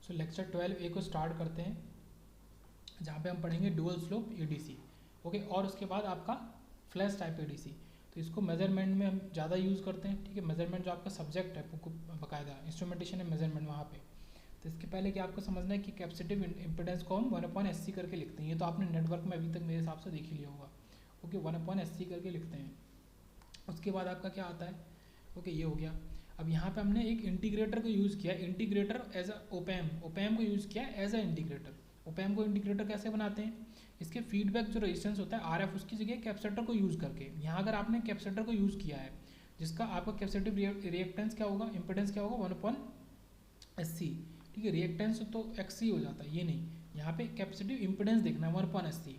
सो lecture 12A को start करते हैं, जहाँ पे हम पढ़ेंगे डुअल स्लोप एडीसी। ओके, और उसके बाद आपका फ्लैश टाइप एडीसी। तो इसको मेजरमेंट में हम ज़्यादा यूज़ करते हैं। ठीक है, मेजरमेंट जो आपका सब्जेक्ट है वो बाकायदा इंस्ट्रूमेंटेशन है मेजरमेंट वहाँ पे। तो इसके पहले कि आपको समझना है कि कैपेसिटिव इम्पिडेंस को हम 1/SC करके लिखते हैं। ये तो आपने नेटवर्क में अभी तक मेरे हिसाब से देख ही लिया होगा। ओके, 1/SC करके लिखते हैं। उसके बाद आपका क्या आता है, ओके ये हो गया। अब यहाँ पे हमने एक इंटीग्रेटर को यूज़ किया, इंटीग्रेटर एज अ ओपैम को यूज़ किया एज अ इंटीग्रेटर। ओपैम को इंटीग्रेटर कैसे बनाते हैं, इसके फीडबैक जो रेजिस्टेंस होता है RF, उसकी जगह कैपेसिटर को यूज़ करके। यहाँ अगर आपने कैपेसिटर को यूज़ किया है, जिसका आपका कैपेसिटिव रिएक्टेंस क्या होगा, इंपेडेंस क्या होगा 1/SC। ठीक है, रिएक्टेंस तो XC हो जाता है, ये नहीं, यहाँ पे कैपेसिटिव इंपेडेंस देखना है 1/SC।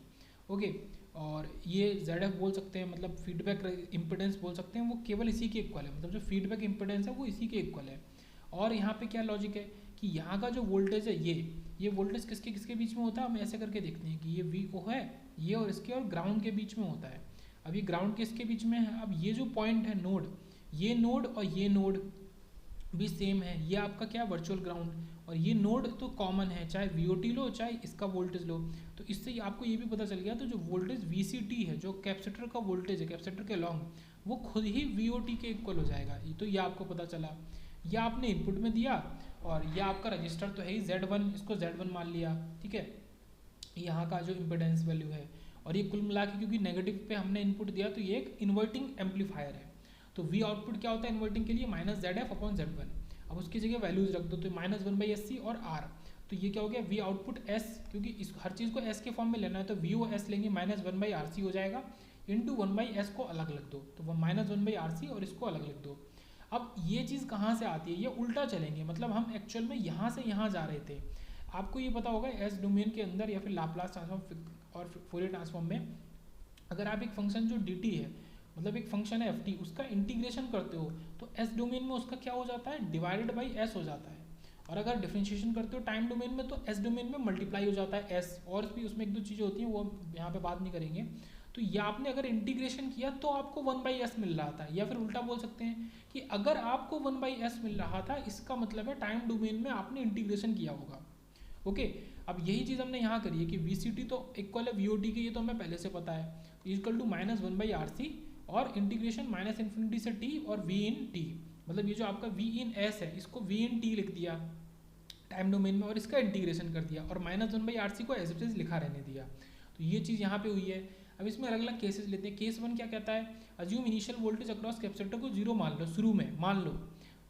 ओके, और ये ZF बोल सकते हैं, मतलब फीडबैक इंपेडेंस बोल सकते हैं, वो केवल इसी के इक्वल है, मतलब जो फीडबैक इंपेडेंस है वो इसी के इक्वल है। और यहाँ पे क्या लॉजिक है कि यहाँ का जो वोल्टेज है ये वोल्टेज किसके किसके बीच में होता है, हम ऐसे करके देखते हैं कि ये VO है, ये और इसके और ग्राउंड के बीच में होता है। अब ये ग्राउंड किसके बीच में है, अब ये जो पॉइंट है नोड, ये नोड और ये नोड भी सेम है, ये आपका क्या वर्चुअल ग्राउंड, और ये नोड तो कॉमन है, चाहे VOT लो चाहे इसका वोल्टेज लो। तो इससे आपको ये भी पता चल गया, तो जो वोल्टेज VCT है, जो कैपेसिटर का वोल्टेज है कैपेसिटर के लॉन्ग, वो खुद ही VOT के इक्वल हो जाएगा। तो ये आपको पता चला, ये आपने इनपुट में दिया, और ये आपका रजिस्टर तो है ही Z1, इसको Z1 मान लिया। ठीक है, यहाँ का जो इम्पिडेंस वैल्यू है, और ये कुल मिला के क्योंकि नेगेटिव पे हमने इनपुट दिया, तो ये एक इन्वर्टिंग एम्पलीफायर है। तो V आउटपुट क्या होता है इन्वर्टिंग के लिए, -ZF/Z1। अब उसकी जगह वैल्यूज रख दो, तो -1/SC और R। तो ये क्या हो गया, V आउटपुट S, क्योंकि इस हर चीज़ को S के फॉर्म में लेना है, तो VO S लेंगे, -1/RC हो जाएगा, इंटू 1/S को अलग लिख दो, तो वो -1/RC और इसको अलग लिख दो। अब ये चीज़ कहाँ से आती है, ये उल्टा चलेंगे, मतलब हम एक्चुअल में यहाँ से यहाँ जा रहे थे। आपको ये पता होगा एस डोमेन के अंदर या फिर लाप्लास ट्रांसफॉर्म और फोरियर ट्रांसफॉर्म में, अगर आप एक फंक्शन जो dt है, मतलब एक फंक्शन है ft, उसका इंटीग्रेशन करते हो, तो एस डोमेन में उसका क्या हो जाता है, डिवाइडेड बाई एस हो जाता है। और अगर डिफरेंशिएशन करते हो टाइम डोमेन में, तो एस डोमेन में मल्टीप्लाई हो जाता है एस, और भी उसमें एक दो चीज़ें होती हैं, वो यहाँ पे बात नहीं करेंगे। तो ये आपने अगर इंटीग्रेशन किया तो आपको 1/S मिल रहा था, या फिर उल्टा बोल सकते हैं कि अगर आपको 1/S मिल रहा था, इसका मतलब है टाइम डोमेन में आपने इंटीग्रेशन किया होगा। ओके, अब यही चीज़ हमने यहाँ करी है कि VCT तो इक्वल है VOT के, ये तो हमें पहले से पता है, इक्वल टू -1/RC, और इंटीग्रेशन -∞ से t और V in t, मतलब ये जो आपका V in S है, इसको V in t लिख दिया टाइम डोमेन में, और इसका इंटीग्रेशन कर दिया, और -1/RC को एज इट इज लिखा रहने दिया। तो ये चीज़ यहाँ पे हुई है। अब इसमें अलग अलग केसेस लेते हैं। केस 1 क्या कहता है, assume initial voltage across capacitor को 0 मान लो, शुरू में मान लो,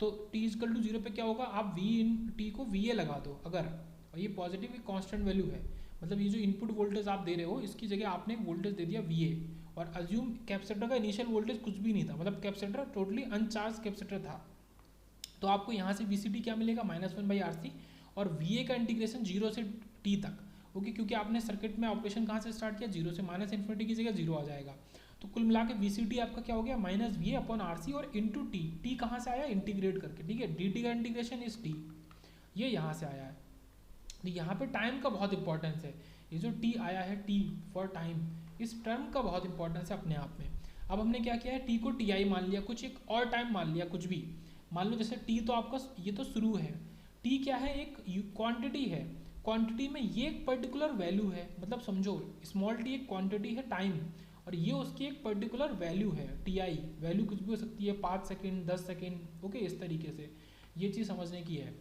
तो t इक्वल टू 0 पे क्या होगा, आप V in t को VA लगा दो अगर, और ये पॉजिटिव एक कांस्टेंट वैल्यू है, मतलब ये जो इनपुट वोल्टेज आप दे रहे हो, इसकी जगह आपने एक वोल्टेज दे दिया VA, और अज्यूम कैपेसिटर का इनिशियल वोल्टेज कुछ भी नहीं था, मतलब कैपेसिटर टोटली अनचार्ज कैपेसिटर था। तो आपको यहाँ से VCT क्या मिलेगा, -1/RC, और VA का इंटीग्रेशन 0 से t तक। ओके, क्योंकि आपने सर्किट में ऑपरेशन कहाँ से स्टार्ट किया, 0 से, -∞ की जगह 0 आ जाएगा। तो कुल मिला के VCT आपका क्या हो गया, -VA/RC और इंटू टी। टी कहाँ से आया, इंटीग्रेट करके। ठीक है, dt का इंटीग्रेशन इस t, ये यहाँ से आया है। तो यहाँ पे टाइम का बहुत इंपॉर्टेंस है, ये जो t आया है, t फॉर टाइम, इस टर्म का बहुत इंपॉर्टेंस है अपने आप में। अब हमने क्या किया है, t को ti मान लिया, कुछ एक और टाइम मान लिया, कुछ भी मान लो, जैसे t तो आपका ये तो शुरू है, t क्या है, एक क्वांटिटी है, क्वांटिटी में ये एक पर्टिकुलर वैल्यू है, मतलब समझो स्मॉल t एक क्वांटिटी है टाइम, और ये उसकी एक पर्टिकुलर वैल्यू है ti, वैल्यू कुछ भी हो सकती है, 5 सेकेंड 10 सेकेंड। ओके, इस तरीके से ये चीज़ समझने की है,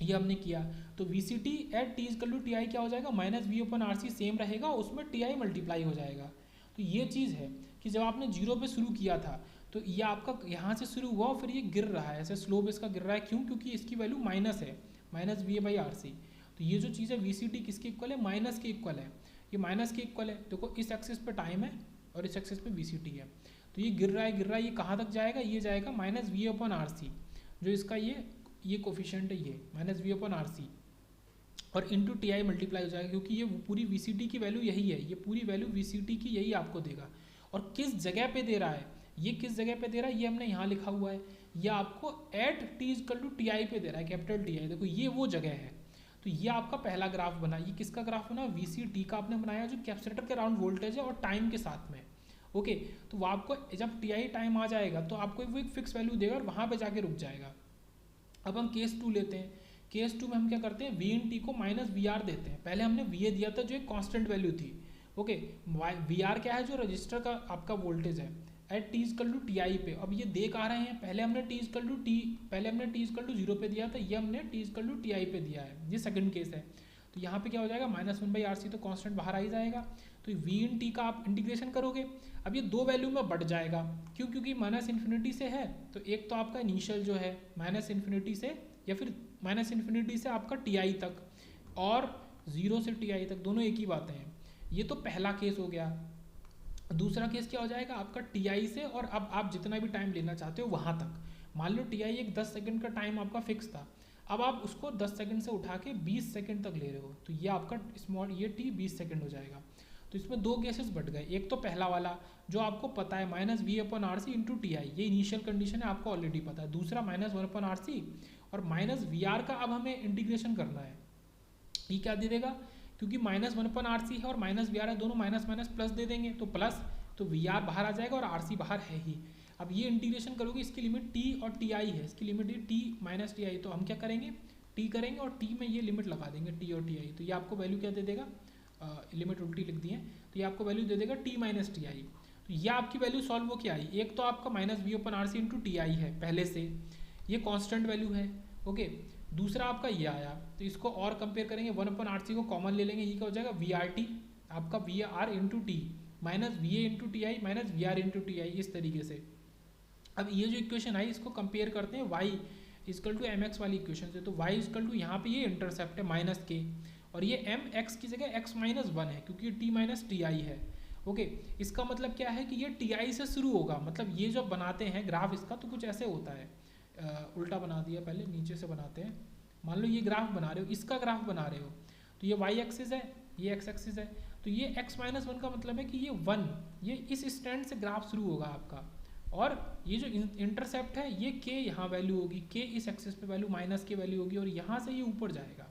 ये हमने किया। तो VCT at t equal to ti क्या हो जाएगा, -V/RC सेम रहेगा, उसमें ti मल्टीप्लाई हो जाएगा। तो ये चीज़ है कि जब आपने 0 पे शुरू किया था, तो ये आपका यहाँ से शुरू हुआ, और फिर ये गिर रहा है, ऐसे स्लोप इसका गिर रहा है, क्यों, क्योंकि इसकी वैल्यू माइनस है, -VA/RC। तो ये जो चीज़ है VCT किसके इक्वल है, माइनस के इक्वल है, ये माइनस के इक्वल है। देखो इस एक्सिस पे टाइम है और इस एक्सिस पे VCT है, तो ये गिर रहा है, ये कहाँ तक जाएगा, ये जाएगा -VA/RC, जो इसका ये कोफिशिएंट है, ये -V/RC, और इंटू ti मल्टीप्लाई हो जाएगा, क्योंकि ये पूरी VCT की वैल्यू यही है, ये पूरी वैल्यू VCT की यही आपको देगा। और किस जगह पे दे रहा है, ये किस जगह पे दे रहा है, ये हमने यहाँ लिखा हुआ है, ये आपको at t equal to ti पे दे रहा है, कैपिटल Ti। देखो ये वो जगह है। तो ये आपका पहला ग्राफ बना, ये किसका ग्राफ बना, VCT का आपने बनाया, जो कैपेसिटर के अराउंड वोल्टेज है और टाइम के साथ में। ओके, तो वो आपको जब ti टाइम आ जाएगा, तो आपको वो एक फिक्स वैल्यू देगा, और वहाँ पर जाके रुक जाएगा। अब हम केस 2 लेते हैं। केस 2 में हम क्या करते हैं, वी इन टी को माइनस वी आर देते हैं। पहले हमने वी ए दिया था जो एक कांस्टेंट वैल्यू थी, ओके। वी आर क्या है, जो रजिस्टर का आपका वोल्टेज है at T equal to T I पे। अब ये दे आ रहे हैं, पहले हमने टी इजकल टू 0 पे दिया था, ये हमने T equal to T I पे दिया है, ये सेकंड केस है। तो यहाँ पे क्या हो जाएगा, -1/RC, तो कांस्टेंट बाहर आ ही जाएगा। तो वी इन टी का आप इंटीग्रेशन करोगे, अब ये दो वैल्यू में बढ़ जाएगा, क्यों, क्योंकि -∞ से है। तो एक तो आपका इनिशियल जो है -∞ से, या फिर -∞ से आपका टी आई तक, और 0 से टी आई तक, दोनों एक ही बातें हैं। ये तो पहला केस हो गया। दूसरा केस क्या हो जाएगा आपका, टी आई से, और अब आप जितना भी टाइम लेना चाहते हो वहाँ तक। मान लो टी आई एक 10 सेकंड का टाइम आपका फिक्स था, अब आप उसको 10 सेकंड से उठा के 20 सेकंड तक ले रहे हो, तो ये आपका स्मॉल ये टी 20 सेकंड हो जाएगा। तो इसमें दो केसेस बढ़ गए। एक तो पहला वाला जो आपको पता है -V/RC इंटू टी आई, ये इनिशियल कंडीशन है, आपको ऑलरेडी पता है। दूसरा -1/RC और -VR का अब हमें इंटीग्रेशन करना है। ये क्या दे देगा, क्योंकि -1/RC है और -VR है, दोनों माइनस माइनस प्लस दे देंगे, तो प्लस, तो VR बाहर आ जाएगा और RC बाहर है ही। अब ये इंटीग्रेशन करोगे, इसकी लिमिट T और TI है, इसकी लिमिट है T माइनस TI, तो हम क्या करेंगे, T करेंगे और T में ये लिमिट लगा देंगे T और TI, तो ये आपको वैल्यू क्या दे देगा, लिमिट उल्टी लिख दी है, तो ये आपको वैल्यू दे देगा T माइनस TI। तो ये आपकी वैल्यू सॉल्व हो के आई। एक तो आपका -V/RC इंटू TI है पहले से, ये कांस्टेंट वैल्यू है, ओके। दूसरा आपका ये आया, तो इसको और कंपेयर करेंगे, 1/RC को कॉमन ले लेंगे, ये क्या हो जाएगा, VRT आपका VR into T minus VA into T आई माइनस VR इंटू टी आई, इस तरीके से। अब ये जो इक्वेशन आई, इसको कंपेयर करते हैं y इजकल टू mx वाली इक्वेशन से। तो y इजकल टू यहाँ पे ये इंटरसेप्ट है -k, और ये mx की जगह x-1 है, क्योंकि t माइनस टी आई है, ओके। इसका मतलब क्या है कि ये टी आई से शुरू होगा, मतलब ये जो बनाते हैं ग्राफ इसका, तो कुछ ऐसे होता है, उल्टा बना दिया, पहले नीचे से बनाते हैं। मान लो ये ग्राफ बना रहे हो, इसका ग्राफ बना रहे हो, तो ये y एक्सिस है, ये x एक्सिस है, तो ये x-1 का मतलब है कि ये 1, ये इस स्टैंड से ग्राफ शुरू होगा आपका, और ये जो इंटरसेप्ट है ये k यहाँ वैल्यू होगी, k इस एक्सिस पे वैल्यू -k वैल्यू होगी, और यहाँ से ये ऊपर जाएगा,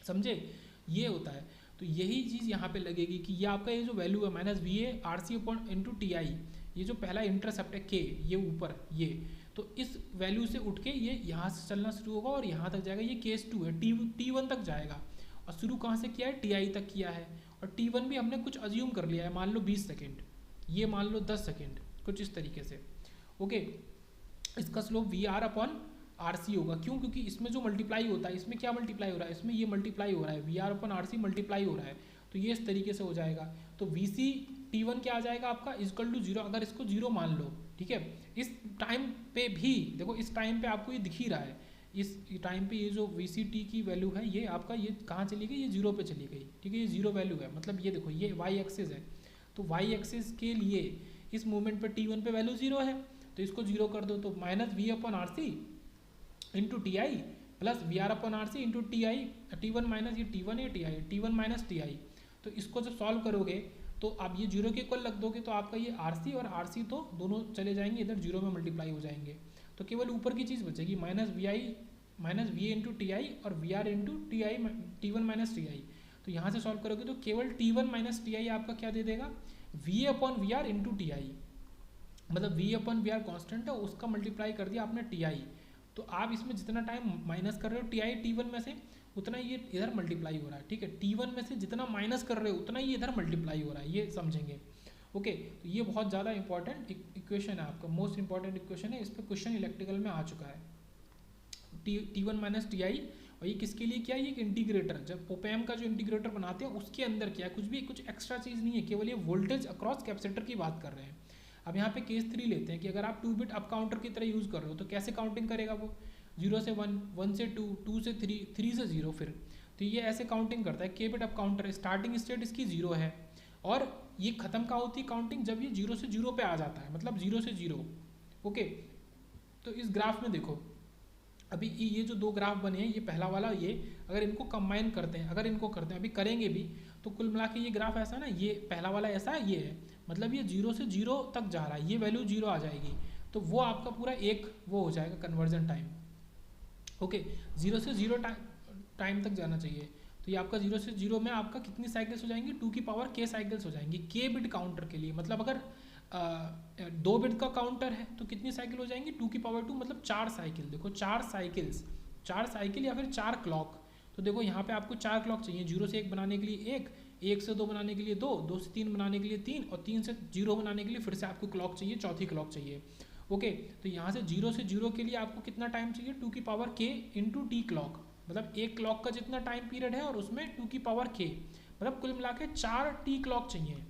समझे, ये होता है। तो यही चीज़ यहाँ पे लगेगी कि ये आपका ये जो वैल्यू है -VA/RC इंटू टी आई, ये जो पहला इंटरसेप्ट है k, ये ऊपर ये, तो इस वैल्यू से उठ के ये यहाँ से चलना शुरू होगा और यहाँ तक जाएगा, ये केस 2 है, T1 तक जाएगा, और शुरू कहाँ से किया है, TI तक किया है, और T1 भी हमने कुछ अज्यूम कर लिया है, मान लो 20 सेकेंड, ये मान लो 10 सेकेंड, कुछ इस तरीके से, ओके। इसका स्लोप VR/RC होगा, क्यों, क्योंकि इसमें जो मल्टीप्लाई होता है, इसमें क्या मल्टीप्लाई हो रहा है, इसमें ये मल्टीप्लाई हो रहा है, VR/RC मल्टीप्लाई हो रहा है, तो ये इस तरीके से हो जाएगा। तो VC T1 क्या आ जाएगा आपका इजकल टू 0, अगर इसको 0 मान लो, ठीक है। इस टाइम पे भी देखो, इस टाइम पे आपको ये दिख ही रहा है, इस टाइम पे ये जो VCT की वैल्यू है, ये आपका ये कहाँ चली गई, ये 0 पे चली गई, ठीक है, ये 0 वैल्यू है, मतलब ये देखो ये y एक्सिस है, तो y एक्सिस के लिए इस मूवमेंट पे T1 पे वैल्यू 0 है, तो इसको 0 कर दो, तो -V/RC इंटू टी आई प्लस VR/RC इंटू टी आई, T1 माइनस ये T1 है, T1 माइनस टी आई, तो इसको जब सॉल्व करोगे तो आप ये 0 के इक्वल रख दोगे, तो आपका ये RC और RC तो दोनों चले जाएंगे, इधर 0 में मल्टीप्लाई हो जाएंगे, तो केवल ऊपर की चीज़ बचेगी -VA इंटू टी आई और VR into T I, T1 minus T I. तो यहाँ से सॉल्व करोगे तो केवल T1 माइनस टी आई आपका क्या दे देगा, VA/VR इंटू टी आई, मतलब V/VR कॉन्स्टेंट है, उसका मल्टीप्लाई कर दिया आपने टी आई, तो आप इसमें जितना टाइम माइनस कर रहे हो टी आई T1 में से, उतना ये इधर मल्टीप्लाई हो रहा है, ठीक है। T1 में से जितना माइनस कर रहे हो उतना ये इधर मल्टीप्लाई हो रहा है, ये समझेंगे, ओके। तो ये बहुत ज़्यादा इंपॉर्टेंट इक्वेशन है, आपका मोस्ट इंपॉर्टेंट इक्वेशन है, इस पर क्वेश्चन इलेक्ट्रिकल में आ चुका है। T1 माइनस टी आई, और ये किसके लिए किया है, ये एक इंटीग्रेटर, जब ओपैम का जो इंटीग्रेटर बनाते हैं उसके अंदर किया है, कुछ एक्स्ट्रा चीज़ नहीं है, केवल ये वोल्टेज अक्रॉस कैपेसिटर की बात कर रहे हैं। अब यहाँ पे केस 3 लेते हैं कि अगर आप 2 बिट अप काउंटर की तरह यूज़ कर रहे हो, तो कैसे काउंटिंग करेगा वो, 0 से 1, 1 से 2, 2 से 3, 3 से 0, फिर तो ये ऐसे काउंटिंग करता है। के bit up counter starting state इसकी 0 है, और ये खत्म कहाँ होती है काउंटिंग, जब ये 0 से 0 पे आ जाता है, मतलब 0 से 0, ओके। तो इस ग्राफ में देखो, अभी ये जो दो ग्राफ बने हैं, ये पहला वाला, ये अगर इनको कंबाइन करते हैं, अभी करेंगे भी, तो कुल मिला के ये ग्राफ ऐसा ना, ये पहला वाला ऐसा है, ये है, मतलब ये 0 से 0 तक जा रहा है, ये वैल्यू 0 आ जाएगी, तो वो आपका पूरा एक वो हो जाएगा कन्वर्जन टाइम, ओके। 0 से 0 टाइम तक जाना चाहिए, तो ये आपका 0 से 0 में आपका कितनी साइकिल्स हो जाएंगी, 2 की पावर k साइकिल्स हो जाएंगी, k बिट काउंटर के लिए, मतलब अगर 2 बिट का काउंटर है तो कितनी साइकिल हो जाएंगी, 2 की पावर 2, मतलब 4 साइकिल, देखो 4 साइकिल्स 4 साइकिल या फिर 4 क्लॉक। तो देखो यहाँ पे आपको 4 क्लॉक चाहिए, 0 से 1 बनाने के लिए 1, 1 से 2 बनाने के लिए 2, 2 से 3 बनाने के लिए 3 और 3 से 0 बनाने के लिए फिर से आपको क्लॉक चाहिए, चौथी क्लॉक चाहिए। ओके, तो यहाँ से 0 से 0 के लिए आपको कितना टाइम चाहिए, 2 की power k into T clock, मतलब एक क्लॉक का जितना टाइम पीरियड है और उसमें 2 की पावर k, मतलब कुल मिला के 4 टी क्लॉक चाहिए।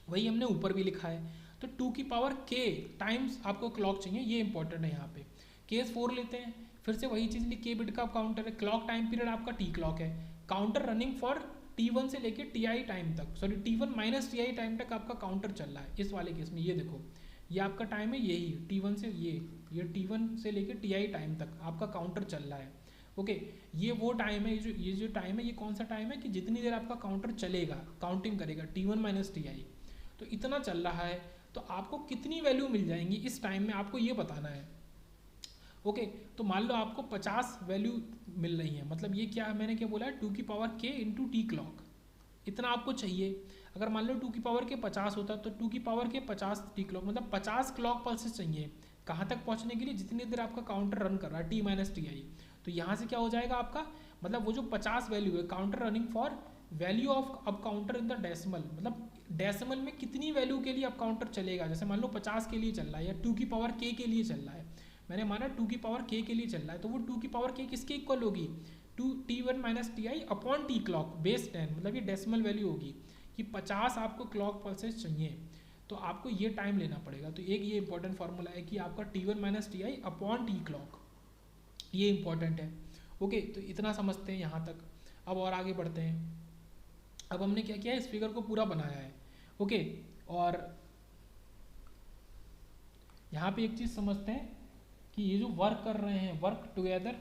वही हमने ऊपर भी लिखा है, तो 2 की पावर k टाइम्स आपको क्लॉक चाहिए, ये इंपॉर्टेंट है यहाँ पे। केस 4 लेते हैं, फिर से वही चीज़, k बिट का काउंटर है, क्लॉक टाइम पीरियड आपका टी क्लॉक है, काउंटर रनिंग फॉर T1 से लेके Ti टाइम तक, sorry T1 minus Ti time तक आपका काउंटर चल रहा है। इस वाले केस में ये देखो, ये आपका टाइम है यही T1 से ये T1 से लेके Ti टाइम तक आपका काउंटर चल रहा है। ओके, ये वो टाइम है, ये जो टाइम है, ये कौन सा टाइम है कि जितनी देर आपका काउंटर चलेगा, काउंटिंग करेगा T1 माइनस Ti, तो इतना चल रहा है, तो आपको कितनी वैल्यू मिल जाएंगी इस टाइम में, आपको ये बताना है। ओके, तो मान लो आपको 50 वैल्यू मिल रही है, मतलब ये क्या है, मैंने क्या बोला है, 2 की power k into T clock, इतना आपको चाहिए। अगर मान लो 2 की पावर के 50 होता तो 2 की पावर के 50 टी क्लॉक, मतलब 50 क्लॉक पल्सेस चाहिए कहाँ तक पहुँचने के लिए, जितनी देर आपका काउंटर रन कर रहा है T माइनस Ti। तो यहाँ से क्या हो जाएगा आपका, मतलब वो जो 50 वैल्यू है, counter running for value of अब काउंटर इन द डेसिमल, मतलब डेसिमल में कितनी वैल्यू के लिए अब काउंटर चलेगा। जैसे मान लो 50 के लिए चल रहा है या 2 की पावर k के लिए चल रहा है, मैंने माना 2 की पावर k के लिए चल रहा है, तो वो 2 की पावर k किसके इक्वल होगी, T1 minus Ti upon T clock base 10, मतलब ये डेसिमल वैल्यू होगी कि 50 आपको क्लॉक पल्सेस चाहिए, तो आपको ये टाइम लेना पड़ेगा। तो एक ये इंपॉर्टेंट फार्मूला है कि आपका T1 minus Ti upon T clock, ये इंपॉर्टेंट है। ओके, तो इतना समझते हैं यहाँ तक। अब और आगे बढ़ते हैं। अब हमने क्या किया है, इस फिगर को पूरा बनाया है। ओके, और यहाँ पे एक चीज़ समझते हैं कि ये जो वर्क कर रहे हैं, वर्क टुगेदर,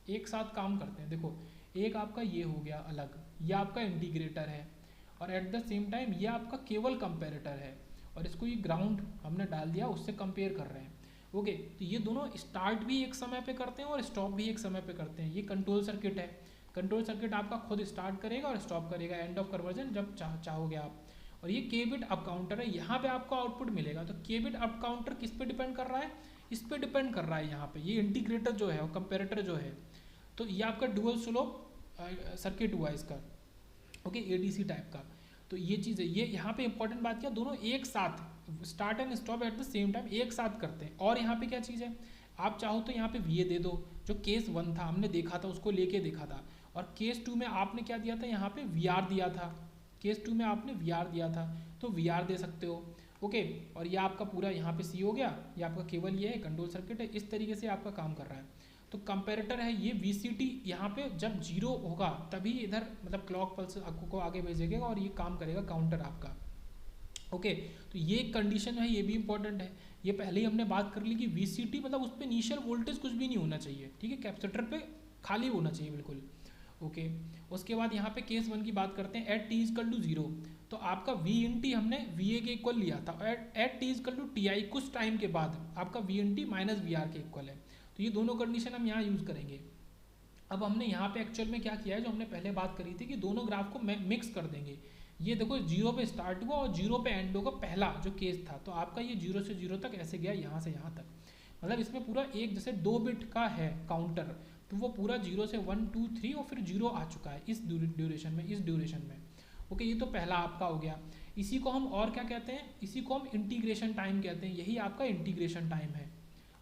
एक साथ काम करते हैं। देखो, एक आपका ये हो गया अलग, ये आपका इंटीग्रेटर है, और एट द सेम टाइम ये आपका केवल कंपेरेटर है, और इसको ये ग्राउंड हमने डाल दिया, उससे कंपेयर कर रहे हैं। ओके, तो ये दोनों स्टार्ट भी एक समय पे करते हैं और स्टॉप भी एक समय पे करते हैं। ये कंट्रोल सर्किट है, कंट्रोल सर्किट आपका खुद स्टार्ट करेगा और स्टॉप करेगा एंड ऑफ कन्वर्जन जब चाहोगे आप। और ये के बिट अप काउंटर है, यहाँ पे आपको आउटपुट मिलेगा। तो के बिट अप काउंटर किस पे डिपेंड कर रहा है, इस पे डिपेंड कर रहा है यहाँ पे, ये इंटीग्रेटर जो है और कंपेरेटर जो है। तो ये आपका डुअल स्लोप सर्किट हुआ इसका, ओके, एडीसी टाइप का। तो ये चीज़ है, ये यहाँ पे इंपॉर्टेंट बात क्या, दोनों एक साथ start and stop at the same time एक साथ करते हैं। और यहाँ पे क्या चीज़ है, आप चाहो तो यहाँ पे VA दे दो, जो केस 1 था हमने देखा था उसको लेके देखा था, और केस 2 में आपने क्या दिया था, यहाँ पे VR दिया था, केस 2 में आपने VR दिया था, तो VR दे सकते हो। ओके, और ये आपका पूरा यहाँ पे C हो गया, ये आपका केवल ये है, कंट्रोल सर्किट है, इस तरीके से आपका काम कर रहा है। तो कंपेरेटर है ये VCT, यहाँ पे जब 0 होगा तभी इधर मतलब क्लॉक पल्स को आगे भेजेगा और ये काम करेगा काउंटर आपका। ओके, तो ये कंडीशन है, ये भी इंपॉर्टेंट है। ये पहले ही हमने बात कर ली कि VCT मतलब उस पर इनिशियल वोल्टेज कुछ भी नहीं होना चाहिए, ठीक है, कैपेसिटर पे खाली होना चाहिए बिल्कुल। ओके, उसके बाद यहाँ पे केस 1 की बात करते हैं, एट t इजकल टू 0, तो आपका V इन टी हमने VA के इक्वल लिया था, at t equal to TI कुछ टाइम के बाद आपका V in T minus VR के इक्वल है। तो ये दोनों कंडीशन हम यहाँ यूज़ करेंगे। अब हमने यहाँ पे एक्चुअल में क्या किया है, जो हमने पहले बात करी थी कि दोनों ग्राफ को मिक्स कर देंगे। ये देखो 0 पे स्टार्ट हुआ और 0 पे एंड होगा, पहला जो केस था, तो आपका ये 0 से 0 तक ऐसे गया, यहाँ से यहाँ तक, मतलब इसमें पूरा एक जैसे 2 बिट का है काउंटर, तो वो पूरा 0 से 1 2 3 और फिर 0 आ चुका है इस ड्यूरेशन में, ओके, ये तो पहला आपका हो गया। इसी को हम और क्या कहते हैं, इसी को हम इंटीग्रेशन टाइम कहते हैं, यही आपका इंटीग्रेशन टाइम है।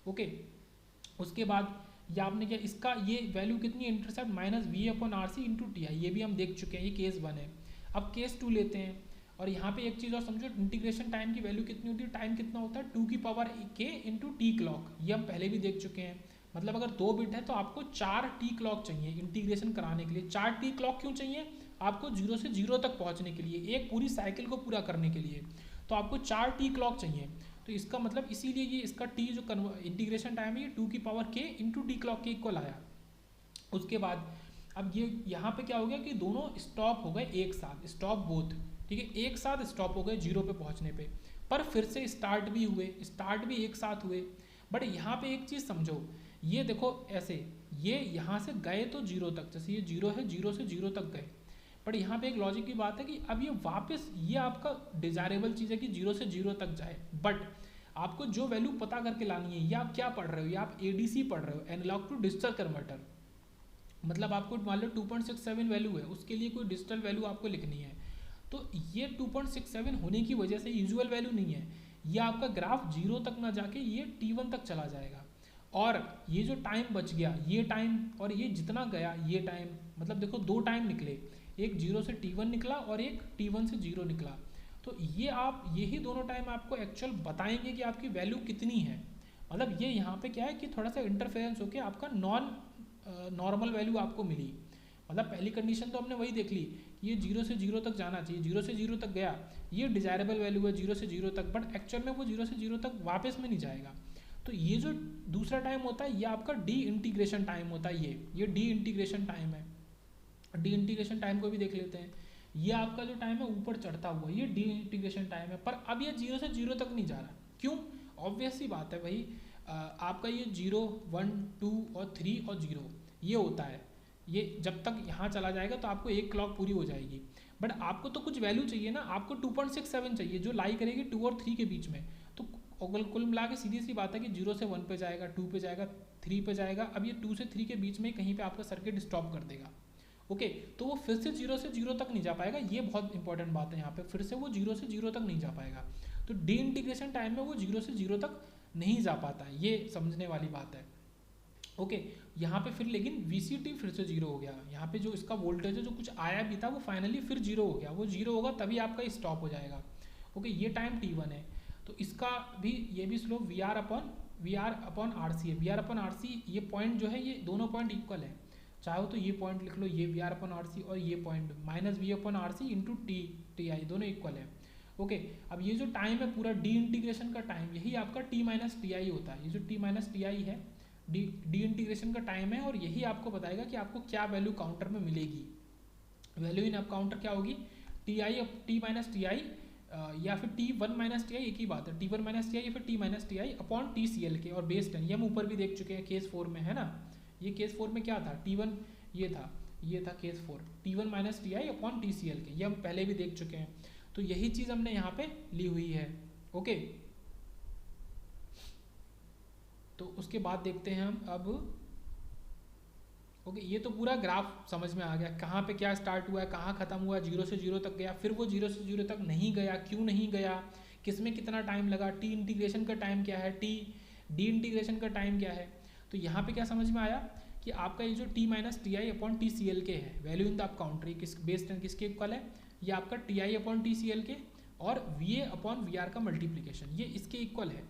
ओके, उसके बाद ये आपने क्या, इसका ये वैल्यू कितनी है, intercept minus VA/RC into TI, ये भी हम देख चुके हैं, ये केस 1 है। अब केस 2 लेते हैं, और यहाँ पे एक चीज़ और समझो, इंटीग्रेशन टाइम की वैल्यू कितनी होती है, टाइम कितना होता है 2 की power k into T clock, ये हम पहले भी देख चुके हैं। मतलब अगर 2 बिट है तो आपको 4 टी क्लॉक चाहिए इंटीग्रेशन कराने के लिए। 4 टी क्लॉक क्यों चाहिए, आपको 0 से 0 तक पहुँचने के लिए, एक पूरी साइकिल को पूरा करने के लिए, तो आपको 4 टी क्लॉक चाहिए। तो इसका मतलब इसीलिए ये इसका टी जो इंटीग्रेशन टाइम है ये 2 की power k into T clock के इक्वल आया। उसके बाद अब ये यहाँ पे क्या हो गया कि दोनों स्टॉप हो गए एक साथ, स्टॉप बोथ, ठीक है, एक साथ स्टॉप हो गए 0 पे पहुँचने पे, पर फिर से स्टार्ट भी हुए, स्टार्ट भी एक साथ हुए। बट यहाँ पे एक चीज़ समझो, ये देखो ऐसे, ये यहाँ से गए तो 0 तक, जैसे ये 0 है, 0 से 0 तक गए, बट यहाँ पे एक लॉजिक की बात है कि अब ये वापस, ये आपका डिजायरेबल चीज़ है कि 0 से 0 तक जाए, बट आपको जो वैल्यू पता करके लानी है, ये आप क्या पढ़ रहे हो, ये आप एडीसी पढ़ रहे हो, एनालॉग टू डिजिटल कन्वर्टर। मतलब आपको मान लो 2.67 वैल्यू है, उसके लिए कोई डिजिटल वैल्यू आपको लिखनी है, तो ये 2.67 होने की वजह से यूजुअल वैल्यू नहीं है, ये आपका ग्राफ 0 तक ना जाके ये T1 तक चला जाएगा। और ये जो टाइम बच गया, ये टाइम और ये जितना गया ये टाइम, मतलब देखो 2 टाइम निकले, एक 0 से T1 निकला और एक T1 से 0 निकला। तो ये आप यही दोनों टाइम आपको एक्चुअल बताएंगे कि आपकी वैल्यू कितनी है। मतलब ये यहाँ पे क्या है कि थोड़ा सा इंटरफेरेंस होकर आपका नॉर्मल वैल्यू आपको मिली। मतलब पहली कंडीशन तो हमने वही देख ली, ये 0 से 0 तक जाना चाहिए, 0 से 0 तक गया, ये डिजायरेबल वैल्यू है 0 से 0 तक, बट एक्चुअल में वो 0 से 0 तक वापस में नहीं जाएगा। तो ये जो दूसरा टाइम होता है ये आपका डी इंटीग्रेशन टाइम होता है, ये डी इंटीग्रेशन टाइम है। डी इंटीग्रेशन टाइम को भी देख लेते हैं। ये आपका जो टाइम है ऊपर चढ़ता हुआ, ये डी इंटीग्रेशन टाइम है, पर अब ये 0 से 0 तक नहीं जा रहा। क्यों? ऑब्वियस सी बात है भाई, आपका ये 0, 1, 2 और 3 और 0 ये होता है, ये जब तक यहाँ चला जाएगा तो आपको एक क्लॉक पूरी हो जाएगी। बट आपको तो कुछ वैल्यू चाहिए ना, आपको 2.67 चाहिए जो लाई करेगी 2 और 3 के बीच में। तो कुल मिला के सीधी सी बात है कि 0 से 1 पे जाएगा, 2 पे जाएगा, 3 पे जाएगा। अब ये 2 से 3 के बीच में कहीं पे आपका सर्किट स्टॉप कर देगा। ओके, तो वो फिर से 0 से 0 तक नहीं जा पाएगा। ये बहुत इंपॉर्टेंट बात है यहाँ पे, फिर से वो 0 से 0 तक नहीं जा पाएगा। तो डी इंटीग्रेशन टाइम में वो 0 से 0 तक नहीं जा पाता है, ये समझने वाली बात है। ओके, यहाँ पे फिर लेकिन VCT फिर से 0 हो गया। यहाँ पे जो इसका वोल्टेज है जो कुछ आया भी था वो फाइनली फिर 0 हो गया। वो 0 होगा तभी आपका स्टॉप हो जाएगा। ओके, ये टाइम T1 है, तो इसका भी ये भी स्लोप VR अपॉन RC है। VR अपॉन RC ये पॉइंट जो है, ये दोनों पॉइंट इक्वल है। चाहो तो ये पॉइंट लिख लो, ये VR अपॉन RC और ये point minus V upon RC into TI दोनों इक्वल है। ओके, अब ये जो टाइम है पूरा डी इंटीग्रेशन का टाइम, यही आपका T माइनस TI होता है। ये जो T माइनस TI है डी इंटीग्रेशन का टाइम है, और यही आपको बताएगा कि आपको क्या वैल्यू काउंटर में मिलेगी। वैल्यू इन अप काउंटर क्या होगी, T माइनस TI या फिर T1 माइनस TI, एक ही बात है, T1 माइनस TI या फिर T minus TI upon TCL के और बेस 10। ये हम ऊपर भी देख चुके हैं केस 4 में, है ना। ये केस 4 में क्या था, T1 ये था case 4, T1 minus TI upon TCL के, ये हम पहले भी देख चुके हैं। तो यही चीज़ हमने यहाँ पे ली हुई है। ओके, तो उसके बाद देखते हैं हम अब। ओके, ये तो पूरा ग्राफ समझ में आ गया, कहाँ पे क्या स्टार्ट हुआ है, कहाँ खत्म हुआ, 0 से 0 तक गया, फिर वो 0 से 0 तक नहीं गया, क्यों नहीं गया, किस में कितना टाइम लगा, टी इंटीग्रेशन का टाइम क्या है, डी इंटीग्रेशन का टाइम क्या है। तो यहाँ पे क्या समझ में आया कि आपका ये जो T minus TI upon TCL के है, value in the up counter, किस बेस 10 किसके इक्वल है, ये आपका TI अपॉन TCL के और VA अपॉन VR का मल्टीप्लीकेशन, ये इसके इक्वल है।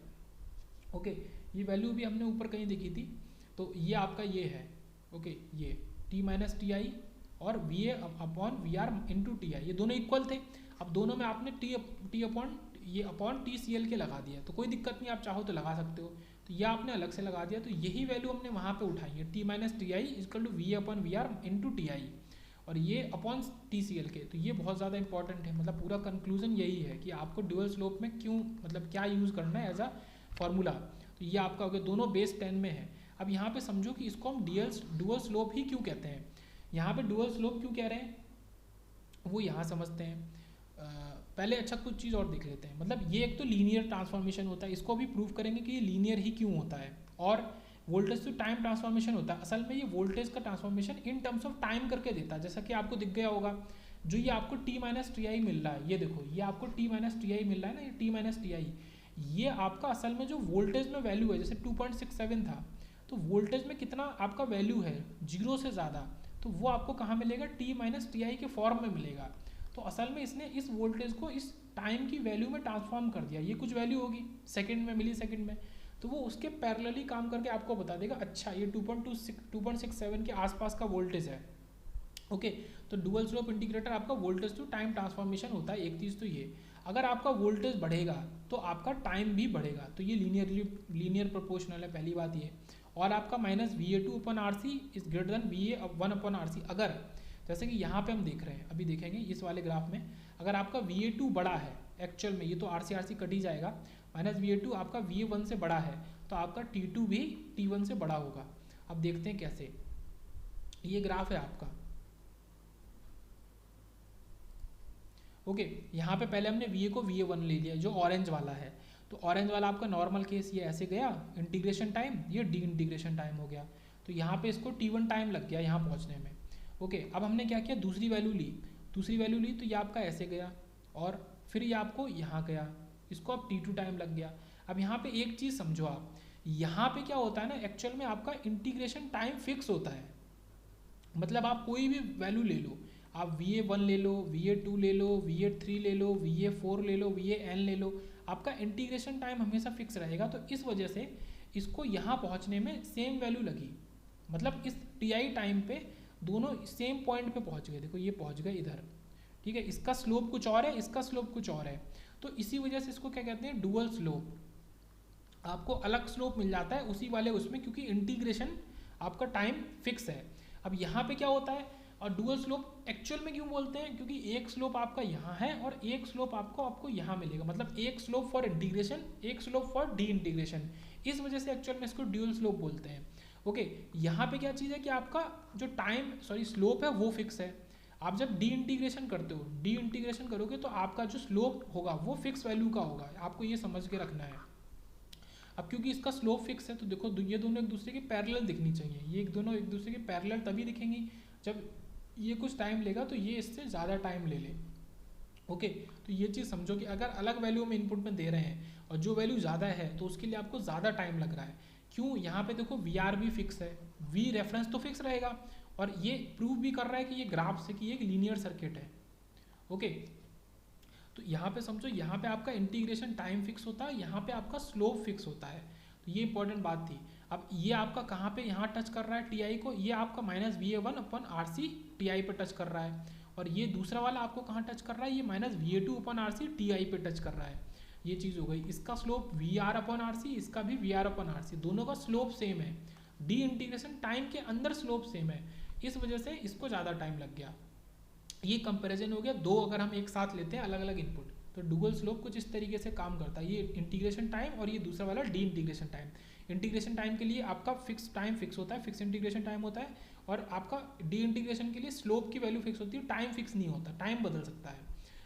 ओके, ये वैल्यू भी हमने ऊपर कहीं देखी थी, तो ये आपका ये है। ओके, ये T माइनस TI और VA upon VR into TI, ये दोनों इक्वल थे। अब दोनों में आपने T अपॉन ये अपॉन TCL के लगा दिया, तो कोई दिक्कत नहीं, आप चाहो तो लगा सकते हो। तो ये आपने अलग से लगा दिया, तो यही वैल्यू हमने वहाँ पे उठाई है, T minus TI equal to VA upon VR into TI, और ये अपॉन TCL के। तो ये बहुत ज़्यादा इंपॉर्टेंट है। मतलब पूरा कंक्लूजन यही है कि आपको ड्यूअल स्लोप में क्यों, मतलब क्या यूज़ करना है एज अ फॉर्मूला। तो ये आपका हो गया, दोनों बेस 10 में है। अब यहाँ पे समझो कि इसको हम डुअल स्लोप ही क्यों कहते हैं। यहाँ पे डुअल स्लोप क्यों कह रहे हैं वो यहाँ समझते हैं। पहले अच्छा कुछ चीज़ और देख लेते हैं। मतलब ये एक तो लीनियर ट्रांसफॉर्मेशन होता है, इसको भी प्रूव करेंगे कि ये लीनियर ही क्यों होता है। और वोल्टेज टू टाइम ट्रांसफॉर्मेशन होता है, असल में ये वोल्टेज का transformation in terms of time करके देता है। जैसा कि आपको दिख गया होगा, जो ये आपको T माइनस TI मिल रहा है, ये देखो ये आपको T माइनस TI मिल रहा है ना, ये T माइनस TI, ये आपका असल में जो वोल्टेज में वैल्यू है, जैसे 2.67 था, तो वोल्टेज में कितना आपका वैल्यू है 0 से ज़्यादा, तो वो आपको कहाँ मिलेगा, T माइनस TI के फॉर्म में मिलेगा। तो असल में इसने इस वोल्टेज को इस टाइम की वैल्यू में ट्रांसफॉर्म कर दिया। ये कुछ वैल्यू होगी सेकंड में, मिली सेकंड में, तो वो उसके पैरेलली काम करके आपको बता देगा अच्छा ये 2.67 के आसपास का वोल्टेज है। ओके, तो डुअल स्लोप इंटीग्रेटर आपका वोल्टेज टू टाइम ट्रांसफॉर्मेशन होता है। एक चीज़ तो ये, अगर आपका वोल्टेज बढ़ेगा तो आपका टाइम भी बढ़ेगा, तो ये लीनियर प्रोपोर्शनल है, पहली बात ये। और आपका minus VA2 upon RC is greater than VA1 upon RC। अगर जैसे कि यहाँ पे हम देख रहे हैं, अभी देखेंगे इस वाले ग्राफ में, अगर आपका VA2 बड़ा है एक्चुअल में, ये तो RC कट ही जाएगा, माइनस VA2 आपका VA1 से बड़ा है, तो आपका T2 भी T1 से बड़ा होगा। अब देखते हैं कैसे, ये ग्राफ है आपका। ओके, यहाँ पे पहले हमने VA को VA1 ले लिया जो ऑरेंज वाला है, तो ऑरेंज वाला आपका नॉर्मल केस ये ऐसे गया इंटीग्रेशन टाइम, ये डी इंटीग्रेशन टाइम हो गया। तो यहाँ पे इसको T1 टाइम लग गया यहाँ पहुँचने में। ओके, अब हमने क्या किया, दूसरी वैल्यू ली तो ये आपका ऐसे गया और फिर ये आपको यहाँ गया, इसको अब T2 टाइम लग गया। अब यहाँ पे एक चीज़ समझो आप, यहाँ पे क्या होता है ना, एक्चुअल में आपका इंटीग्रेशन टाइम फिक्स होता है। मतलब आप कोई भी वैल्यू ले लो, आप VA1 ले लो, VA2 ले लो, VA3 ले लो, VA4 ले लो, VAN ले लो, आपका इंटीग्रेशन टाइम हमेशा फिक्स रहेगा। तो इस वजह से इसको यहाँ पहुँचने में सेम वैल्यू लगी, मतलब इस TI टाइम पे दोनों सेम पॉइंट पे पहुँच गए। देखो ये पहुँच गए इधर, ठीक है, इसका स्लोप कुछ और है, इसका स्लोप कुछ और है। तो इसी वजह से इसको क्या कहते हैं, डुअल स्लोप। आपको अलग स्लोप मिल जाता है उसी वाले उसमें, क्योंकि इंटीग्रेशन आपका टाइम फिक्स है। अब यहाँ पे क्या होता है, और डुअल स्लोप एक्चुअल में क्यों बोलते हैं, क्योंकि एक स्लोप आपका यहाँ है और एक स्लोप आपको यहाँ मिलेगा, मतलब एक स्लोप फॉर इंटीग्रेशन, एक स्लोप फॉर डी इंटीग्रेशन। इस वजह से एक्चुअल में इसको ड्यूअल स्लोप बोलते हैं। ओके, यहाँ पे क्या चीज़ है कि आपका जो स्लोप है वो फिक्स है। आप जब डी इंटीग्रेशन करते हो, डी इंटीग्रेशन करोगे तो आपका जो स्लोप होगा वो फिक्स वैल्यू का होगा, आपको ये समझ के रखना है। अब क्योंकि इसका स्लोप फिक्स है तो देखो ये दोनों एक दूसरे के पैरेलल दिखनी चाहिए, ये दोनों एक दूसरे के पैरेलल तभी दिखेंगी जब ये कुछ टाइम लेगा तो ये इससे ज़्यादा टाइम ले ले। ओके, तो ये चीज़ समझो कि अगर अलग वैल्यू में इनपुट में दे रहे हैं और जो वैल्यू ज़्यादा है तो उसके लिए आपको ज़्यादा टाइम लग रहा है। क्यों, यहाँ पे देखो VR भी फिक्स है, V रेफरेंस तो फिक्स रहेगा, और ये प्रूव भी कर रहा है कि ये ग्राफ से कि एक लीनियर सर्किट है। ओके, तो यहाँ पे समझो, यहाँ पे आपका इंटीग्रेशन टाइम फिक्स होता है, यहाँ पे आपका स्लोप फिक्स होता है। तो ये इंपॉर्टेंट बात थी। अब ये आपका कहाँ पे यहाँ टच कर रहा है TI को, ये आपका -VA1/RC TI पे टच कर रहा है, और ये दूसरा वाला आपको कहाँ टच कर रहा है, ये -VA2/RC TI पे टच कर रहा है। ये चीज़ हो गई, इसका स्लोप VR/RC, इसका भी VR/RC, दोनों का स्लोप सेम है। डी इंटीग्रेशन टाइम के अंदर स्लोप सेम है, इस वजह से इसको ज़्यादा टाइम लग गया। ये कंपैरिजन हो गया दो, अगर हम एक साथ लेते हैं अलग अलग इनपुट तो डुअल स्लोप कुछ इस तरीके से काम करता है। ये इंटीग्रेशन टाइम और ये दूसरा वाला D integration time. Integration time के लिए आपका फिक्स टाइम फिक्स होता है, फिक्स इंटीग्रेशन टाइम होता है, और आपका डी इंटीग्रेशन के लिए स्लोप की वैल्यू फिक्स होती है, टाइम फिक्स नहीं होता, टाइम बदल सकता है।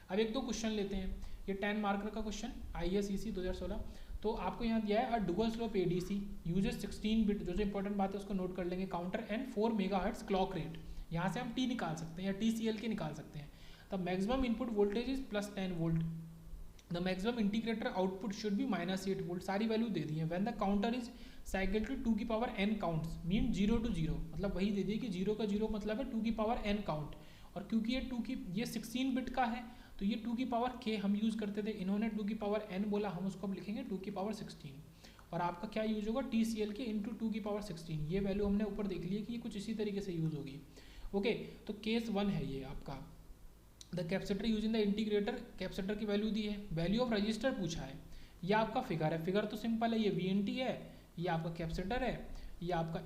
अब एक दो क्वेश्चन लेते हैं, ये 10 मार्कर का क्वेश्चन ISEC 2016। तो आपको यहाँ दिया है dual slope ADC uses 16 bit, जो इंपॉर्टेंट बात है उसको नोट कर लेंगे, counter and 4 megahertz clock rate. यहाँ से हम T निकाल सकते हैं या TCL के निकाल सकते हैं। The maximum input voltage is +10 volt, the maximum integrator output should be -8 volt, सारी वैल्यू दे दी है। When the counter is cycle to 2 की power n counts, mean 0 to 0, मतलब वही दे दी कि 0 का 0 मतलब है 2 की पावर n काउंट, और क्योंकि ये 16 बिट का है तो ये 2 की पावर k हम यूज़ करते थे, इन्होंने 2 की पावर n बोला, हम उसको अब लिखेंगे 2 की पावर 16, और आपका क्या यूज होगा TCL के इंटू 2 की पावर 16। ये वैल्यू हमने ऊपर देख ली है कि ये कुछ इसी तरीके से यूज़ होगी। ओके, तो केस 1 है ये आपका, the capacitor using the integrator, capacitor की वैल्यू दी है, वैल्यू ऑफ रजिस्टर पूछा है, ये आपका फिगर है, फिगर तो सिंपल है, ये VNT है, ये आपका कैपेसिटर है, ये आपका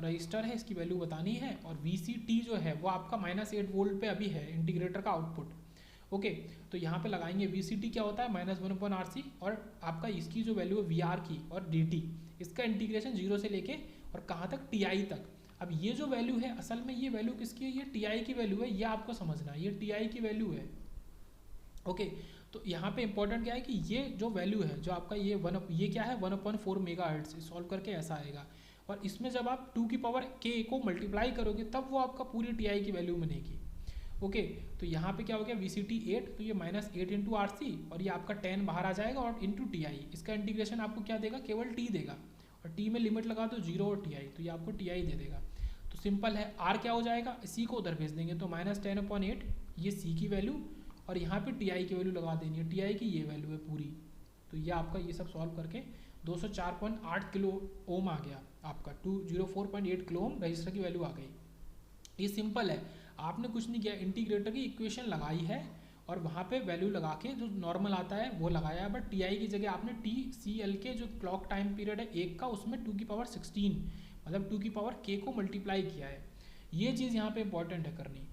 रजिस्टर है, इसकी वैल्यू बतानी है, और VCT जो है वो आपका -8 वोल्ट पे अभी है इंटीग्रेटर का आउटपुट। ओके, तो यहाँ पे लगाएंगे VCT क्या होता है -1/RC, और आपका इसकी जो वैल्यू है VR की और DT, इसका इंटीग्रेशन 0 से लेके और कहाँ तक TI तक। अब ये जो वैल्यू है असल में ये वैल्यू किसकी है, ये TI की वैल्यू है, ये आपको समझना है, ये TI की वैल्यू है। ओके, तो यहाँ पे इंपॉर्टेंट क्या है कि ये जो वैल्यू है जो आपका ये क्या है 1/4 मेगाहर्ट्ज, सॉल्व करके ऐसा आएगा, और इसमें जब आप 2 की पावर k को मल्टीप्लाई करोगे तब वो आपका पूरी TI की वैल्यू बनेगी। ओके, तो यहाँ पे क्या हो गया VCT 8, तो ये -8 × RC, और ये आपका 10 बाहर आ जाएगा और इंटू TI, इसका इंटीग्रेशन आपको क्या देगा, केवल T देगा, और T में लिमिट लगा दो 0 और TI, तो ये आपको TI दे देगा। तो सिंपल है, R क्या हो जाएगा, C को उधर भेज देंगे, तो -10/8 ये C की वैल्यू, और यहाँ पे TI की वैल्यू लगा देनी है, TI की ये वैल्यू है पूरी। तो ये आपका ये सब सॉल्व करके 204.8 किलो ओम आ गया आपका, 204.8 किलो ओम रजिस्टर की वैल्यू आ गई। ये सिंपल है, आपने कुछ नहीं किया, इंटीग्रेटर की इक्वेशन लगाई है और वहाँ पे वैल्यू लगा के जो नॉर्मल आता है वो लगाया है, बट TI की जगह आपने TCL के जो क्लॉक टाइम पीरियड है 1 का, उसमें 2 की पावर 16 मतलब 2 की पावर k को मल्टीप्लाई किया है। ये चीज़ यहाँ पे इंपॉर्टेंट है करनी।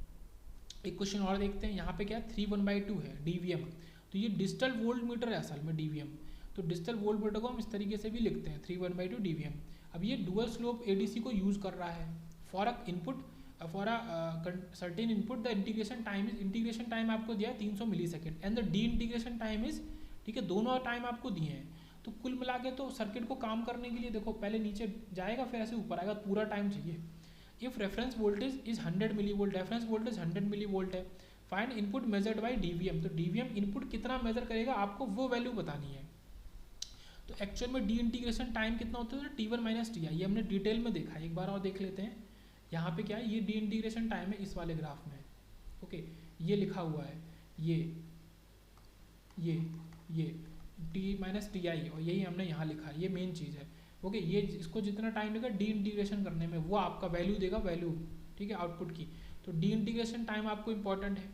एक क्वेश्चन और देखते हैं, यहाँ पे क्या है 3/1/2 है DVM, तो ये डिजिटल वोल्ट मीटर है असल में DVM, तो डिजिटल वोल्ट मीटर को हम इस तरीके से भी लिखते हैं 3/1/2 DVM। अब ये डुअल स्लोप ADC को यूज़ कर रहा है for a input, for a certain input, the integration time आपको दिया है 300 millisecond, and the D integration time is ठीक है, दोनों टाइम आपको दिए हैं। तो कुल मिला के तो सर्किट को काम करने के लिए देखो पहले नीचे जाएगा फिर ऐसे ऊपर आएगा, पूरा टाइम चाहिए। If reference voltage is 100 millivolt, reference voltage 100 millivolt है, find input measured by DVM. तो डीवीएम इनपुट कितना मेजर करेगा आपको वो वैल्यू बतानी है। तो एक्चुअल में डी इंटीग्रेशन टाइम कितना होता है, T1 माइनस टी आई, ये हमने डिटेल में देखा है, एक बार और देख लेते हैं। यहाँ पे क्या है, ये डी इंटीग्रेशन टाइम है इस वाले ग्राफ में, ओके, ये लिखा हुआ है, ये टी माइनस टी आई, और यही हमने यहाँ लिखा है, ये मेन चीज़ है, ओके। ये इसको जितना टाइम लगेगा डी इंटीग्रेशन करने में वो आपका वैल्यू देगा, वैल्यू, ठीक है, आउटपुट की। तो डी इंटीग्रेशन टाइम आपको इंपॉर्टेंट है।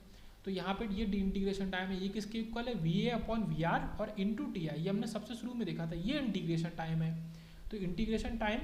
तो यहाँ पे ये डी इंटीग्रेशन टाइम है, ये किसके इक्वल है, V A upon V R और इंटू टी आई, ये हमने सबसे शुरू में देखा था, ये इंटीग्रेशन टाइम है। तो इंटीग्रेशन टाइम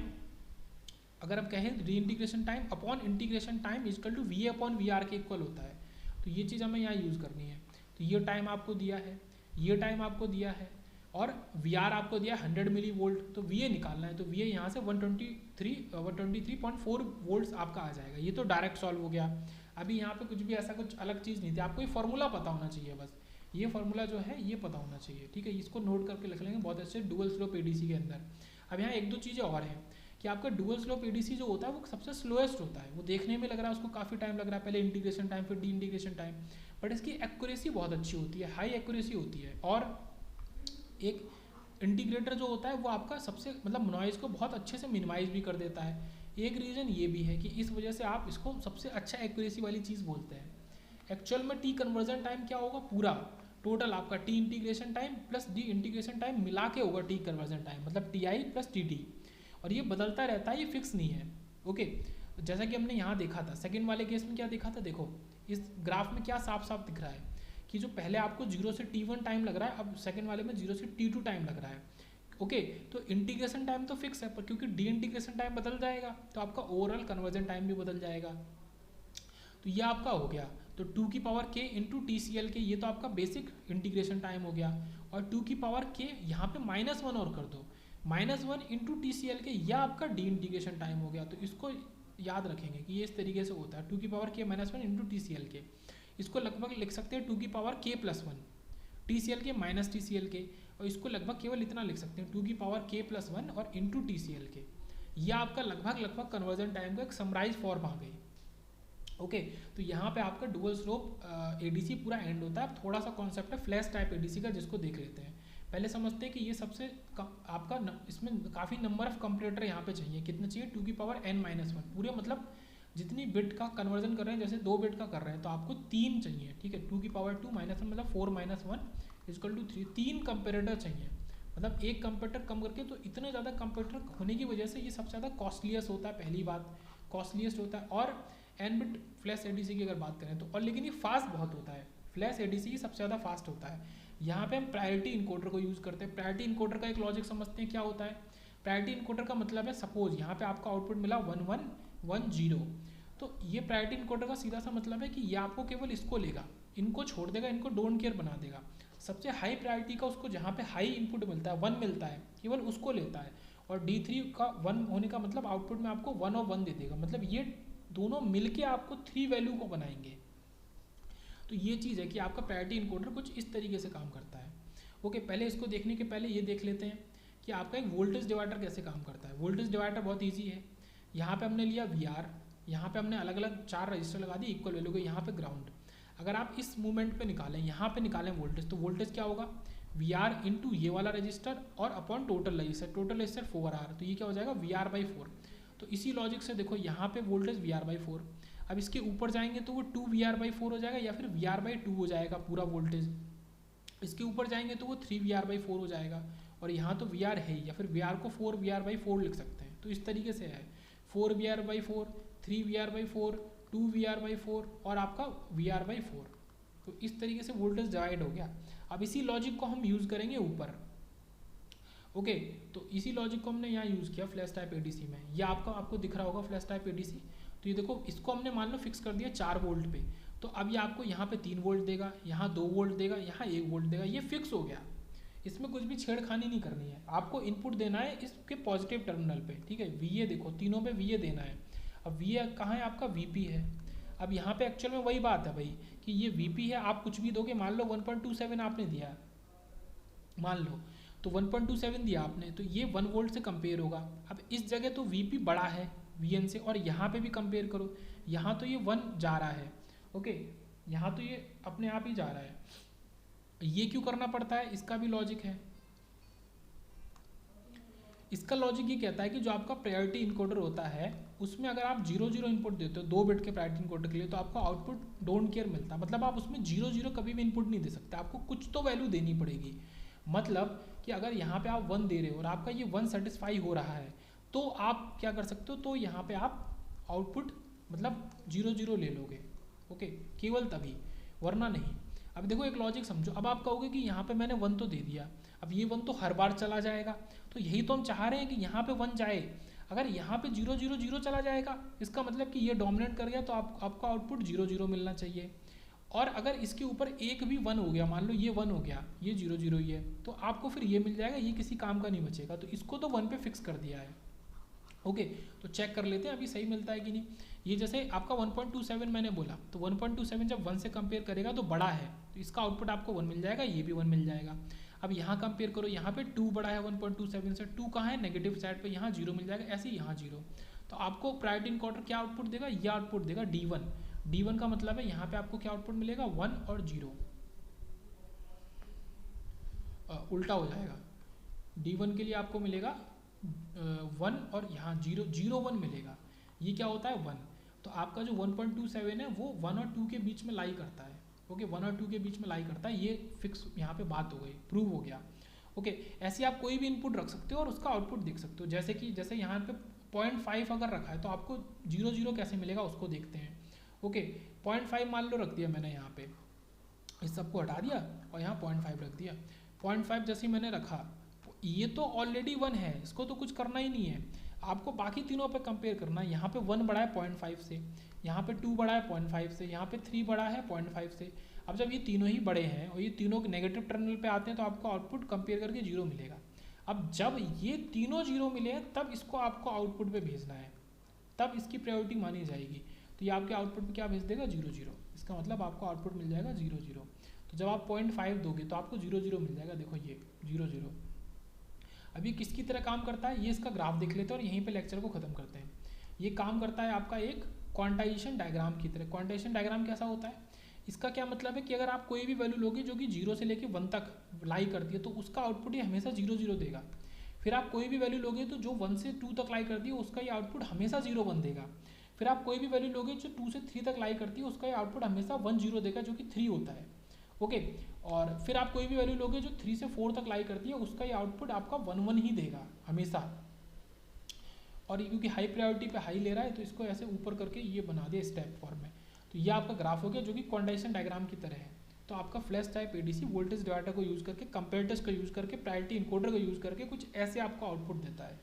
अगर आप कहें re integration time upon integration time equal to V A upon V R के इक्वल होता है। तो ये चीज़ हमें यहाँ यूज़ करनी है। तो ये टाइम आपको दिया है, ये टाइम आपको दिया है, और वी आर आपको दिया 100 मिली वोल्ट, तो वी ए निकालना है। तो वी ए यहाँ से 123.4 वोल्ट्स आपका आ जाएगा। ये तो डायरेक्ट सॉल्व हो गया। अभी यहाँ पे कुछ भी ऐसा कुछ अलग चीज़ नहीं थी, आपको ये फॉर्मूला पता होना चाहिए, बस ये फॉर्मूला जो है ये पता होना चाहिए, ठीक है। इसको नोट करके लिख लेंगे बहुत अच्छे डुअल स्लोप एडीसी के अंदर। अब यहाँ एक दो चीज़ें और हैं कि आपका डुअल स्लोप एडीसी जो होता है वो सबसे स्लोएस्ट होता है, वो देखने में लग रहा है उसको काफ़ी टाइम लग रहा है, पहले इंटीग्रेशन टाइम फिर डी इंटीग्रेशन टाइम, बट इसकी एक्यूरेसी बहुत अच्छी होती है, हाई एक्यूरेसी होती है। और एक इंटीग्रेटर जो होता है वो आपका सबसे मतलब नॉइज़ को बहुत अच्छे से मिनिमाइज भी कर देता है। एक रीज़न ये भी है कि इस वजह से आप इसको सबसे अच्छा एक्यूरेसी वाली चीज़ बोलते हैं। एक्चुअल में टी कन्वर्जन टाइम क्या होगा, पूरा टोटल आपका T integration time plus D integration time मिला के होगा टी कन्वर्जन टाइम, मतलब T I plus T T, और ये बदलता रहता है, ये फिक्स नहीं है, ओके। जैसा कि हमने यहाँ देखा था सेकंड वाले केस में, क्या देखा था, देखो इस ग्राफ में क्या साफ साफ दिख रहा है कि जो पहले आपको 0 से T1 टाइम लग रहा है, अब सेकंड वाले में 0 से T2 टाइम लग रहा है, ओके। तो इंटीग्रेशन टाइम तो फिक्स है, पर क्योंकि डी इंटीग्रेशन टाइम बदल जाएगा तो आपका ओवरऑल कन्वर्जन टाइम भी बदल जाएगा। तो ये आपका हो गया, तो 2 की power k into T C L K, ये तो आपका बेसिक इंटीग्रेशन टाइम हो गया, और 2 की पावर k यहाँ पे -1 और कर दो, -1 इंटू टी सी एल के, यह आपका डी इंटीग्रेशन टाइम हो गया। तो इसको याद रखेंगे कि ये इस तरीके से होता है, 2 की power k -1 into T C L K. इसको लगभग लिख सकते हैं 2 की power k plus 1 T C L K minus T C L K, और इसको लगभग केवल इतना लिख सकते हैं 2 की पावर k प्लस 1 और इंटू टी सी एल के। यह आपका लगभग कन्वर्जन टाइम का एक समराइज फॉर्म आ गई, ओके। तो यहाँ पे आपका डुअल स्लोप एडीसी पूरा एंड होता है। अब थोड़ा सा कॉन्सेप्ट है फ्लैश टाइप एडीसी का, जिसको देख लेते हैं। पहले समझते हैं कि ये सबसे आपका इसमें काफ़ी नंबर ऑफ कंपरेटर यहाँ पे चाहिए, कितने चाहिए, 2 की पावर n-1 पूरे, मतलब जितनी बिट का कन्वर्जन कर रहे हैं, जैसे 2 बिट का कर रहे हैं तो आपको 3 चाहिए, ठीक है। 2 की पावर 2 -1 मतलब 4 - 1 इजकल टू 3, 3 कंपेरेटर चाहिए, मतलब एक कंपेरेटर कम करके। तो इतने ज़्यादा कंपेरेटर होने की वजह से ये सबसे ज़्यादा कॉस्टलीस्ट होता है, पहली बात कॉस्टलीस्ट होता है। और एन बिट फ्लैश एडीसी की अगर बात करें तो, और लेकिन ये फास्ट बहुत होता है, फ्लैश एडीसी ही सबसे ज़्यादा फास्ट होता है। यहाँ पे हम प्रायोरिटी इनकोडर को यूज़ करते हैं। प्रायोरिटी इनकोडर का एक लॉजिक समझते हैं क्या होता है। प्रायोरिटी इनकोडर का मतलब है, सपोज यहाँ पे आपका आउटपुट मिला 1110, तो ये प्रायोरिटी इनकोडर का सीधा सा मतलब है कि ये आपको केवल इसको लेगा, इनको छोड़ देगा, इनको डोंट केयर बना देगा। सबसे हाई प्रायोरिटी का उसको जहाँ पे हाई इनपुट मिलता है, 1 मिलता है, केवल उसको लेता है। और D3 का 1 होने का मतलब आउटपुट में आपको 1 और 1 दे देगा, मतलब ये दोनों मिलके आपको 3 वैल्यू को बनाएंगे। तो ये चीज़ है कि आपका प्रायोरिटी इनकोडर कुछ इस तरीके से काम करता है, ओके। पहले इसको देखने के पहले ये देख लेते हैं कि आपका एक वोल्टेज डिवाइडर कैसे काम करता है। वोल्टेज डिवाइडर बहुत ईजी है। यहाँ पे हमने लिया VR, यहाँ पे हमने अलग अलग 4 रजिस्टर लगा दी इक्वल वैल्यू के, यहाँ पे ग्राउंड। अगर आप इस मूवमेंट पे निकालें, यहाँ पे निकालें वोल्टेज, तो वोल्टेज क्या होगा, VR इंटू ये वाला रजिस्टर और upon total register, total register 4R, तो ये क्या हो जाएगा VR/4। तो इसी लॉजिक से देखो यहाँ पे वोल्टेज VR/4, अब इसके ऊपर जाएंगे तो वो 2VR/4 हो जाएगा, या फिर VR/2 हो जाएगा पूरा वोल्टेज। इसके ऊपर जाएंगे तो वो 3VR/4 हो जाएगा, और यहाँ तो VR है ही, या फिर VR को 4VR/4 लिख सकते हैं। तो इस तरीके से है 4VR/4, 3VR/4, 2VR/4 और आपका VR/4। तो इस तरीके से वोल्टेज डिवाइड हो गया। अब इसी लॉजिक को हम यूज़ करेंगे ऊपर, ओके। तो इसी लॉजिक को हमने यहाँ यूज़ किया फ्लैश टाइप एडीसी में। ये आपको दिख रहा होगा फ्लैश टाइप एडीसी। तो ये देखो, इसको हमने मान लो फिक्स कर दिया 4 वोल्ट पे, तो अब ये आपको यहाँ पे 3 वोल्ट देगा, यहाँ 2 वोल्ट देगा, यहाँ 1 वोल्ट देगा, ये फिक्स हो गया। इसमें कुछ भी छेड़खानी नहीं करनी है, आपको इनपुट देना है इसके पॉजिटिव टर्मिनल पे, ठीक है। VA देखो, तीनों पे VA देना है। अब VA कहाँ है, आपका VP है। अब यहाँ पे एक्चुअल में वही बात है भाई कि ये VP है, आप कुछ भी दोगे, मान लो 1.27 आपने दिया, मान लो, तो 1.27 दिया आपने, तो ये 1 वोल्ट से कंपेयर होगा। अब इस जगह तो वीपी बड़ा है वीएन से, और यहाँ पे भी कंपेयर करो, यहाँ तो ये 1 जा रहा है, ओके, यहाँ तो ये अपने आप ही जा रहा है। ये क्यों करना पड़ता है, इसका भी लॉजिक है। इसका लॉजिक ये कहता है कि जो आपका प्रायोरिटी इनकोडर होता है उसमें अगर आप 0 0 इनपुट देते हो 2 बिट के प्रायोरिटी इनकोडर के लिए, तो आपको आउटपुट डोंट केयर मिलता है। मतलब आप उसमें 0 0 कभी भी इनपुट नहीं दे सकते, आपको कुछ तो वैल्यू देनी पड़ेगी। मतलब कि अगर यहाँ पे आप 1 दे रहे हो और आपका ये 1 सेटिस्फाई हो रहा है, तो आप क्या कर सकते हो, तो यहाँ पे आप आउटपुट मतलब 0 0 ले लोगे, ओके, केवल तभी, वरना नहीं। अब देखो एक लॉजिक समझो, अब आप कहोगे कि यहाँ पे मैंने 1 तो दे दिया, अब ये 1 तो हर बार चला जाएगा, तो यही तो हम चाह रहे हैं कि यहाँ पे 1 जाए। अगर यहाँ पे 0 0 0 चला जाएगा, इसका मतलब कि ये डोमिनेट कर गया, तो आपका आउटपुट 0 0 मिलना चाहिए। और अगर इसके ऊपर एक भी 1 हो गया, मान लो ये 1 हो गया, ये 0 0 ही है, तो आपको फिर ये मिल जाएगा, ये किसी काम का नहीं बचेगा। तो इसको तो 1 पे फिक्स कर दिया है, ओके। तो चेक कर लेते हैं अभी सही मिलता है कि नहीं। ये जैसे आपका 1.27 मैंने बोला, तो 1.27 जब 1 से कंपेयर करेगा तो बड़ा है, तो इसका आउटपुट आपको 1 मिल जाएगा, ये भी 1 मिल जाएगा। अब यहाँ कंपेयर करो, यहाँ पे 2 बड़ा है 1.27 से, 2 कहाँ है नेगेटिव साइड पे, यहाँ 0 मिल जाएगा, ऐसे ही यहाँ 0। तो आपको प्रायोरिटी इनकोडर क्या आउटपुट देगा, ये आउटपुट देगा D1। D1 का मतलब है यहाँ पे आपको क्या आउटपुट मिलेगा, 1 और 0, उल्टा हो जाएगा। D1 के लिए आपको मिलेगा 1 और यहाँ 0 0 1 मिलेगा। ये क्या होता है 1। तो आपका जो 1.27 है वो 1 और 2 के बीच में लाई करता है, ओके, 1 और 2 के बीच में लाई करता है। ये फिक्स यहाँ पे बात हो गई, प्रूव हो गया, ओके। ऐसे आप कोई भी इनपुट रख सकते हो और उसका आउटपुट देख सकते हो। जैसे यहाँ पे 0.5 अगर रखा है, तो आपको 0 0 कैसे मिलेगा उसको देखते हैं, ओके। 0.5 मान लो रख दिया मैंने, यहाँ पे इस सबको हटा दिया और यहाँ 0.5 रख दिया। 0.5 जैसे मैंने रखा, ये तो ऑलरेडी 1 है, इसको तो कुछ करना ही नहीं है, आपको बाकी तीनों पे कंपेयर करना है। यहाँ पे 1 बड़ा है 0.5 से, यहाँ पे 2 बड़ा है 0.5 से, यहाँ पे 3 बड़ा है 0.5 से। अब जब ये तीनों ही बड़े हैं और ये तीनों नेगेटिव टर्मिनल पे आते हैं, तो आपको आउटपुट कंपेयर करके 0 मिलेगा। अब जब ये तीनों 0 मिले हैं, तब इसको आपको आउटपुट पे भेजना है, तब इसकी प्रायोरिटी मानी जाएगी। तो ये आपके आउटपुट पे क्या भेज देगा, 0 0। इसका मतलब आपको आउटपुट मिल जाएगा 0 0। तो जब आप 0.5 दोगे तो आपको 0 0 मिल जाएगा, देखो ये 0 0। अभी किसकी तरह काम करता है, ये इसका ग्राफ देख लेते हैं और यहीं पे लेक्चर को ख़त्म करते हैं। ये काम करता है आपका एक क्वांटाइजेशन डायग्राम की तरह। क्वांटाइजेशन डायग्राम कैसा होता है, इसका क्या मतलब है कि अगर आप कोई भी वैल्यू लोगे जो कि 0 से लेके 1 तक लाई करती है, तो उसका आउटपुट ये हमेशा 0 0 देगा। फिर आप कोई भी वैल्यू लोगे तो जो 1 से 2 तक लाई करती है, उसका ये आउटपुट हमेशा 0 1 देगा। फिर आप कोई भी वैल्यू लोगे जो 2 से 3 तक लाई करती है, उसका ये आउटपुट हमेशा 1 0 देगा, जो कि 3 होता है, ओके। और फिर आप कोई भी वैल्यू लोगे जो 3 से 4 तक लाई करती है, उसका ये आउटपुट आपका 1 1 ही देगा हमेशा। और क्योंकि हाई प्रायोरिटी पे हाई ले रहा है, तो इसको ऐसे ऊपर करके ये बना दिया स्टेप फॉर्म में। तो ये आपका ग्राफ हो गया, जो कि क्वांटाइजेशन डायग्राम की तरह है। तो आपका flash type ADC voltage divider को यूज़ करके, कंपेरेटर्स का यूज़ करके, प्रायोरिटी इनकोडर का यूज़ करके कुछ ऐसे आपको आउटपुट देता है।